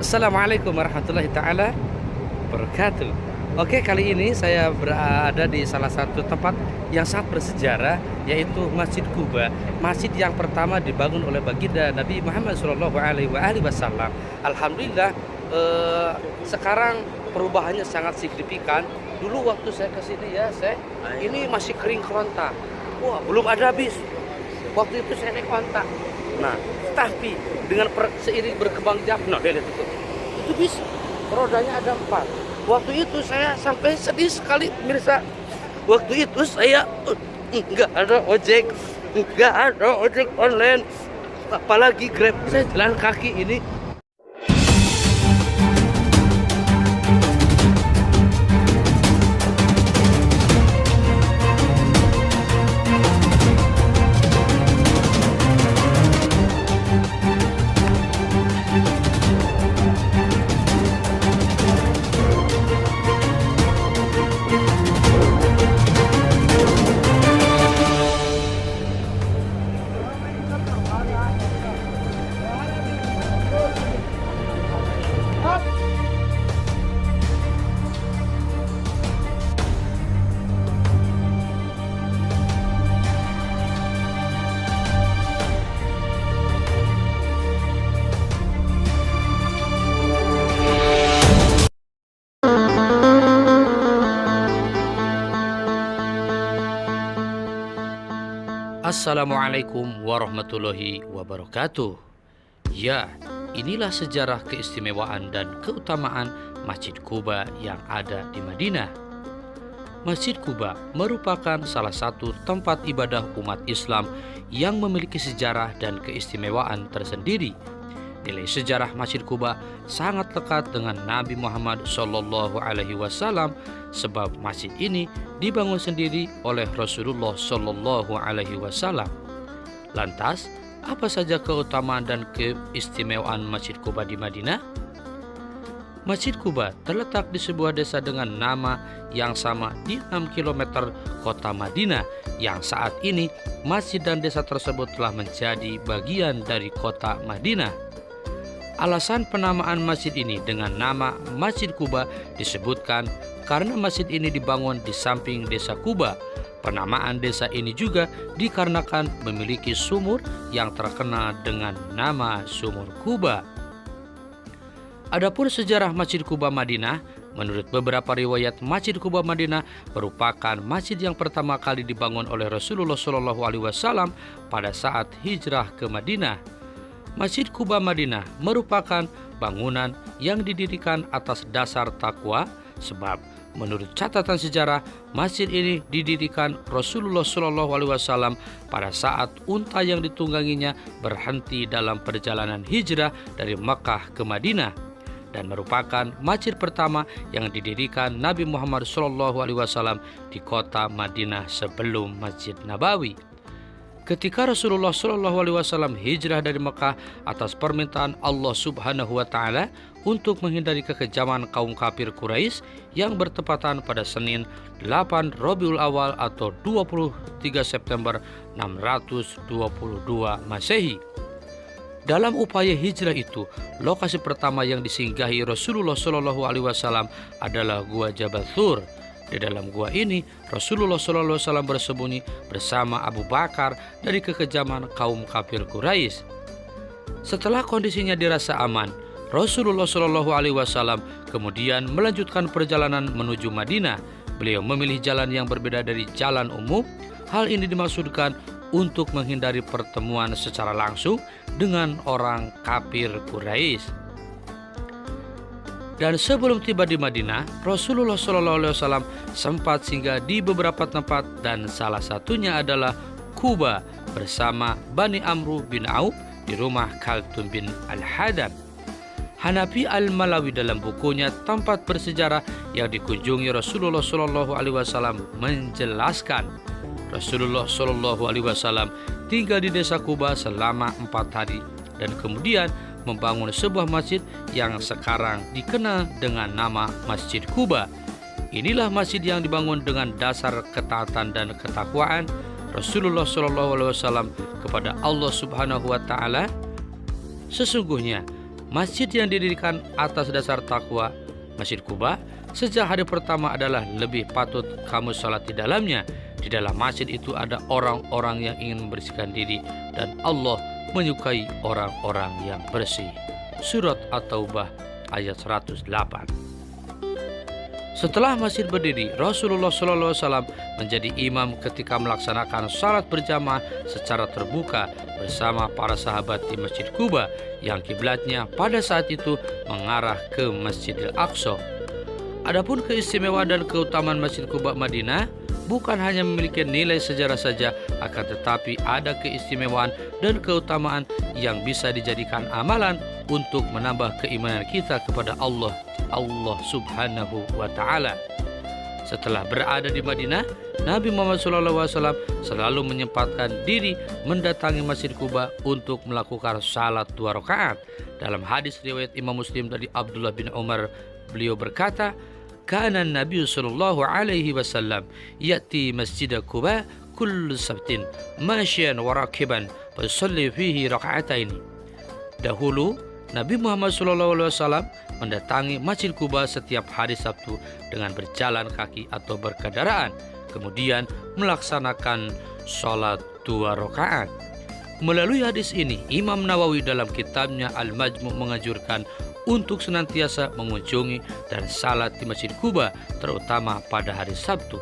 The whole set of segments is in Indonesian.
Assalamualaikum warahmatullahi taala wabarakatuh. Oke, kali ini saya berada di salah satu tempat yang sangat bersejarah, yaitu Masjid Quba. Masjid yang pertama dibangun oleh baginda Nabi Muhammad SAW. Alhamdulillah, sekarang perubahannya sangat signifikan. Dulu waktu saya ke sini ini masih kering kerontang. Wah, belum ada bis. Waktu itu saya naik onta. Nah, tapi dengan seiring berkembang zaman, nah, lihat itu bis rodanya ada 4. Waktu itu saya sampai sedih sekali, mirsa. Waktu itu saya nggak ada ojek online, apalagi Grab. Saya jalan kaki ini. Assalamualaikum warahmatullahi wabarakatuh. Ya, inilah sejarah keistimewaan dan keutamaan Masjid Quba yang ada di Madinah. Masjid Quba merupakan salah satu tempat ibadah umat Islam yang memiliki sejarah dan keistimewaan tersendiri. Nilai sejarah Masjid Quba sangat lekat dengan Nabi Muhammad SAW, sebab masjid ini dibangun sendiri oleh Rasulullah SAW. Lantas, apa saja keutamaan dan keistimewaan Masjid Quba di Madinah? Masjid Quba terletak di sebuah desa dengan nama yang sama di 6 km kota Madinah, yang saat ini masjid dan desa tersebut telah menjadi bagian dari kota Madinah. Alasan penamaan masjid ini dengan nama Masjid Quba disebutkan karena masjid ini dibangun di samping desa Quba. Penamaan desa ini juga dikarenakan memiliki sumur yang terkenal dengan nama Sumur Quba. Adapun sejarah Masjid Quba Madinah, menurut beberapa riwayat, Masjid Quba Madinah merupakan masjid yang pertama kali dibangun oleh Rasulullah SAW pada saat hijrah ke Madinah. Masjid Quba Madinah merupakan bangunan yang didirikan atas dasar takwa, sebab menurut catatan sejarah, masjid ini didirikan Rasulullah SAW pada saat unta yang ditungganginya berhenti dalam perjalanan hijrah dari Makkah ke Madinah, dan merupakan masjid pertama yang didirikan Nabi Muhammad SAW di kota Madinah sebelum Masjid Nabawi. Ketika Rasulullah SAW hijrah dari Mekah atas permintaan Allah Subhanahu wa Ta'ala untuk menghindari kekejaman kaum kafir Quraisy yang bertepatan pada Senin 8 Rabiul Awal atau 23 September 622 Masehi. Dalam upaya hijrah itu, lokasi pertama yang disinggahi Rasulullah SAW adalah Gua Jabal Thur. Di dalam gua ini, Rasulullah SAW bersembunyi bersama Abu Bakar dari kekejaman kaum kafir Quraisy. Setelah kondisinya dirasa aman, Rasulullah SAW kemudian melanjutkan perjalanan menuju Madinah. Beliau memilih jalan yang berbeda dari jalan umum. Hal ini dimaksudkan untuk menghindari pertemuan secara langsung dengan orang kafir Quraisy. Dan sebelum tiba di Madinah, Rasulullah SAW sempat singgah di beberapa tempat, dan salah satunya adalah Quba bersama Bani Amru bin Auf di rumah Kaltum bin Al-Hadam. Hanafi Al-Malawi dalam bukunya Tempat Bersejarah yang dikunjungi Rasulullah SAW menjelaskan, Rasulullah SAW tinggal di desa Quba selama 4 hari dan kemudian membangun sebuah masjid yang sekarang dikenal dengan nama Masjid Quba. Inilah masjid yang dibangun dengan dasar ketaatan dan ketakwaan Rasulullah SAW kepada Allah Subhanahu wa Ta'ala. Sesungguhnya masjid yang didirikan atas dasar takwa, Masjid Quba, sejak hari pertama adalah lebih patut kamu sholat di dalamnya. Di dalam masjid itu ada orang-orang yang ingin membersihkan diri, dan Allah menyukai orang-orang yang bersih. Surat At-Taubah ayat 108. Setelah masjid berdiri, Rasulullah SAW menjadi imam ketika melaksanakan salat berjamaah secara terbuka bersama para sahabat di Masjid Quba yang kiblatnya pada saat itu mengarah ke Masjidil Aqsa. Adapun keistimewaan dan keutamaan Masjid Quba Madinah bukan hanya memiliki nilai sejarah saja, akan tetapi ada keistimewaan dan keutamaan yang bisa dijadikan amalan untuk menambah keimanan kita kepada Allah Subhanahu wa Ta'ala. Setelah berada di Madinah, Nabi Muhammad SAW selalu menyempatkan diri mendatangi Masjid Quba untuk melakukan salat 2 rakaat. Dalam hadis riwayat Imam Muslim dari Abdullah bin Umar, beliau berkata, "Kana Nabi sallallahu alaihi wasallam ya'ti Masjid Quba kullu sabtin masyan wa rakiban fa yusalli fihi raka'atain." Dahulu Nabi Muhammad SAW mendatangi Masjid Quba setiap hari Sabtu dengan berjalan kaki atau berkendaraan, kemudian melaksanakan sholat 2 rakaat. Melalui hadis ini, Imam Nawawi dalam kitabnya Al-Majmu' menganjurkan untuk senantiasa mengunjungi dan salat di Masjid Quba, terutama pada hari Sabtu.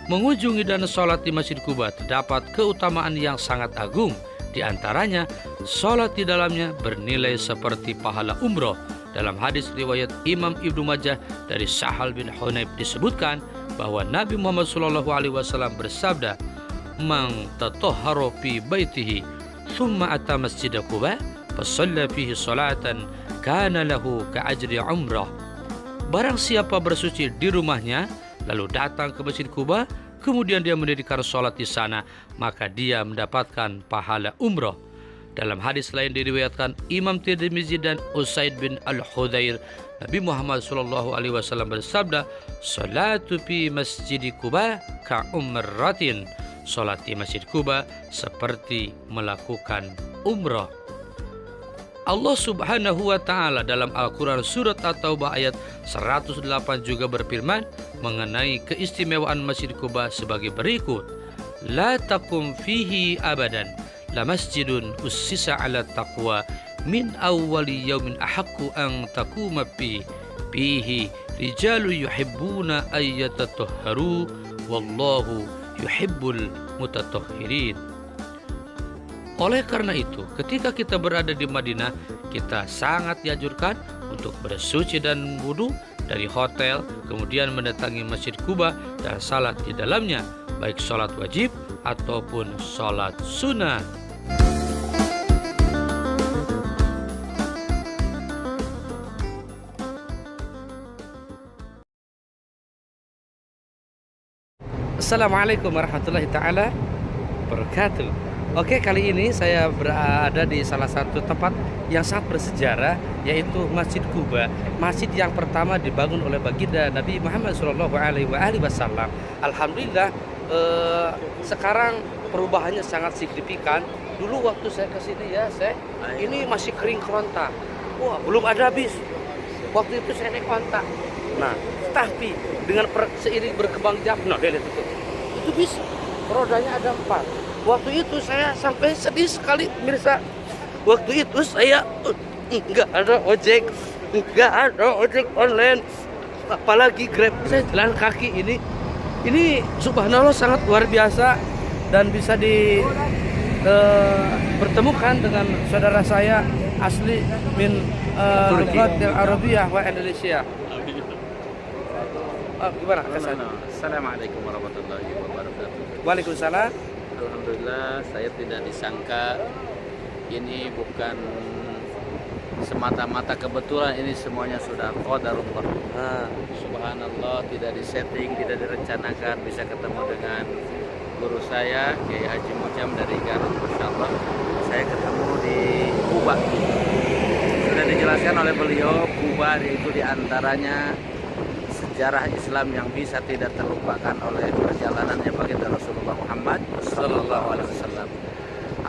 Mengunjungi dan sholat di Masjid Quba terdapat keutamaan yang sangat agung. Di antaranya, sholat di dalamnya bernilai seperti pahala umroh. Dalam hadis riwayat Imam Ibnu Majah dari Sahal bin Hunayf disebutkan bahwa Nabi Muhammad SAW bersabda, "Man tatahhara fi baitihi, thumma ata Masjid Quba, fasalla fihi salatan, kana lahu ka'ajri umrah." Barang siapa bersuci di rumahnya, lalu datang ke Masjid Quba, kemudian dia mendirikan sholat di sana, maka dia mendapatkan pahala umroh. Dalam hadis lain diriwayatkan Imam Tirmizi dan Usaid bin Al-Hudzair, Nabi Muhammad SAW bersabda, "Salatu fi Masjid Quba ka umratin." Sholat di Masjid Quba seperti melakukan umroh. Allah Subhanahu wa Ta'ala dalam Al-Quran Surat At-Taubah ayat 108 juga berfirman mengenai keistimewaan Masjid Quba sebagai berikut, "La taqum fihi abadan, la masjidun ussisa ala taqwa min awwali yaumin ahaqqu an taquma fihi rijalu yuhibbuna ayyatatahharu wallahu yuhibbul mutatahhirin." Oleh karena itu, ketika kita berada di Madinah, kita sangat dianjurkan untuk bersuci dan wudu dari hotel, kemudian mendatangi Masjid Quba dan salat di dalamnya, baik salat wajib ataupun salat sunnah. Assalamualaikum warahmatullahi ta'ala wabarakatuh. Oke, kali ini saya berada di salah satu tempat yang sangat bersejarah, yaitu Masjid Quba, masjid yang pertama dibangun oleh baginda Nabi Muhammad SAW. Alhamdulillah, sekarang perubahannya sangat signifikan. Dulu waktu saya kesini ini masih kering kerontang. Wah, belum ada bis. Waktu itu saya naik onta. Nah, tapi dengan seiring berkembang zaman, lihat itu bis rodanya ada 4. Waktu itu saya sampai sedih sekali, mirsa. Waktu itu saya nggak ada ojek online, apalagi Grab. Saya jalan kaki ini subhanallah sangat luar biasa, dan bisa bertemukan dengan saudara saya asli min Lughatil Arabiyah wa Indonesia. Gimana? Assalamualaikum warahmatullahi wabarakatuh. Waalaikumsalam. Alhamdulillah, saya tidak disangka ini bukan semata-mata kebetulan, ini semuanya sudah qadarullah. Subhanallah, tidak disetting, tidak direncanakan, bisa ketemu dengan guru saya Kiai Haji Mujam dari Garut. Masyaallah, saya ketemu di Quba. Sudah dijelaskan oleh beliau, Quba itu diantaranya sejarah Islam yang bisa tidak terlupakan oleh perjalanannya baginda Rasulullah Muhammad sallallahu alaihi wasallam.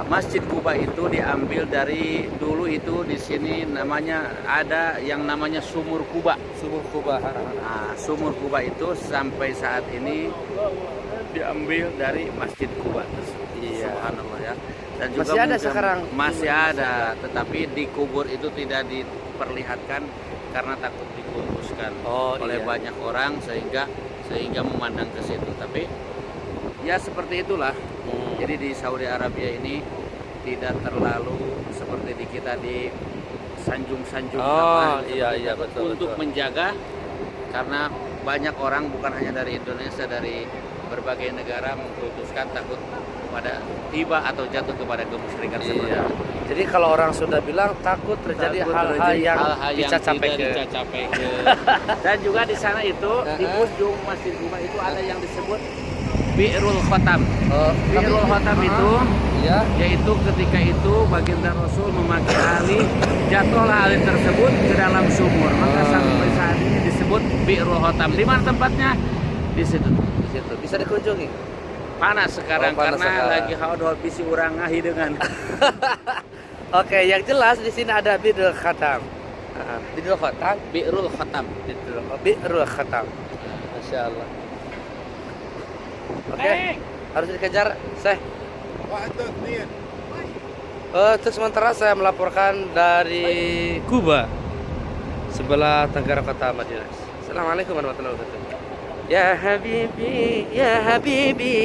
Masjid Kuba itu diambil dari dulu itu di sini namanya ada yang namanya Sumur Kuba. Sumur Kuba. Nah, Sumur Kuba itu sampai saat ini diambil dari Masjid Kuba tersebut. Iya. Subhanallah ya. Dan juga Masih ada mungkin sekarang? masih ada, tetapi dikubur itu tidak diperlihatkan karena takut dikultuskan oleh iya. banyak orang sehingga memandang ke situ. Tapi ya seperti itulah. Jadi di Saudi Arabia ini tidak terlalu seperti di kita di sanjung-sanjung Iya betul. untuk menjaga, karena banyak orang bukan hanya dari Indonesia, dari berbagai negara mengkultuskan takut pada tiba atau jatuh kepada kemusyrikan seperti Iya. itu. Jadi kalau orang sudah bilang takut terjadi hal-hal yang dicapai ke. Dan juga di sana itu di ujung Masjid Kuba itu ada yang disebut Bi'rul Khatam. Bi'rul Khatam itu ya, yaitu ketika itu baginda Rasul memakai ali, jatuhlah ali tersebut ke dalam sumur. Maka sampai saat ini disebut Bi'rul Khatam. Di mana tempatnya? Di situ. bisa dikunjungi. Panas sekarang Panas karena sekarang. lagi haudol bisi urang ngahi dengan. Oke, yang jelas di sini ada Bi'rul Khatam. Bi'rul Khatam. Bi'rul Khatam. Bi'rul Khatam. Masya Allah. Oke, harus dikejar, Syekh. Untuk sementara saya melaporkan dari Kuba, sebelah tenggara kota Madinah. Assalamualaikum warahmatullahi wabarakatuh. Ya Habibi, ya Habibi.